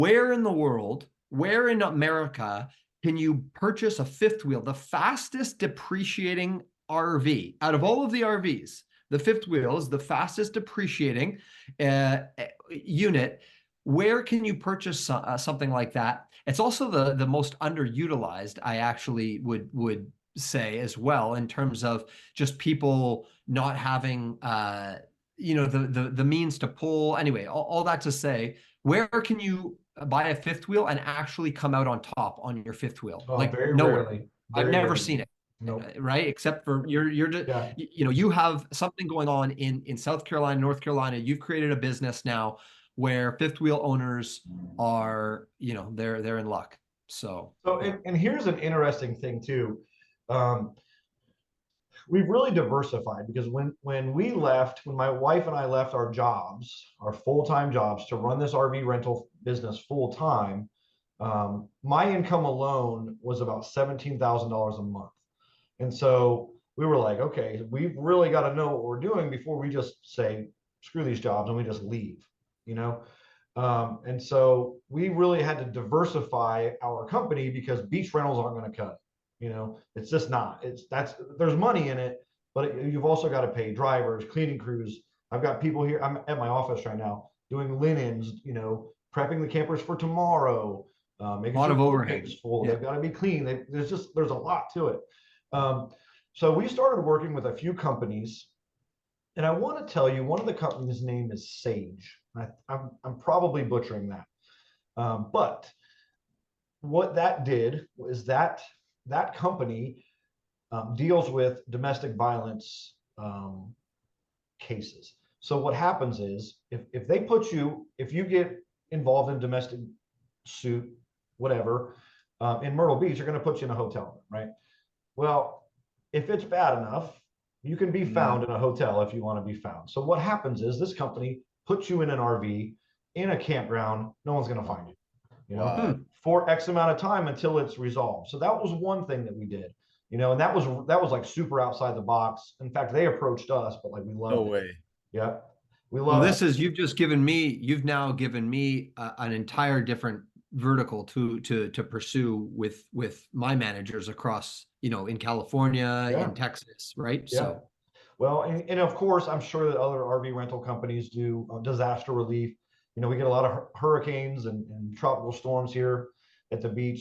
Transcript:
Where in the world, where in America can you purchase a fifth wheel, the fastest depreciating RV out of all of the RVs? The fifth wheel is the fastest depreciating unit. Where can you purchase something like that? It's also the most underutilized, I actually would say as well, in terms of just people not having the means to pull. Anyway, all that to say, where can you buy a fifth wheel and actually come out on top on your fifth wheel? Like Very nowhere. rarely, I've very never rarely. seen it, Nope. right? Except for you're just, Yeah. you have something going on in South Carolina, North Carolina. You've created a business now where fifth wheel owners are, they're in luck. So So, yeah. and here's an interesting thing too. Um, we've really diversified because when my wife and I left our jobs, our full-time jobs to run this RV rental business full time, my income alone was about $17,000 a month. And so we were like, okay, we've really got to know what we're doing before we just say, screw these jobs and we just leave, you know? And so we really had to diversify our company because beach rentals aren't going to cut it. It's just not. There's money in it, but you've also got to pay drivers, cleaning crews. I've got people here. I'm at my office right now doing linens, prepping the campers for tomorrow, A making lot sure of the boat overhead. cape's full. Yeah. They've got to be clean. There's a lot to it. Um, so we started working with a few companies, and I want to tell you one of the companies' name is Sage. I'm probably butchering that, but what that did was that company deals with domestic violence cases. So what happens is if you get involved in domestic suit, whatever, in Myrtle Beach, you're going to put you in a hotel room, right? Well, if it's bad enough, you can be found in a hotel if you want to be found. So what happens is this company puts you in an RV in a campground. No one's going to find you, Hmm. for X amount of time until it's resolved. So that was one thing that we did, and that was like super outside the box. In fact, they approached us, but like we No loved it. way. Yeah, we Well, loved it. you've now given me an entire different vertical to pursue with my managers across, in California, Yeah, in Texas, right? yeah. So Well, and of course, I'm sure that other RV rental companies do disaster relief. We get a lot of hurricanes and tropical storms here at the beach.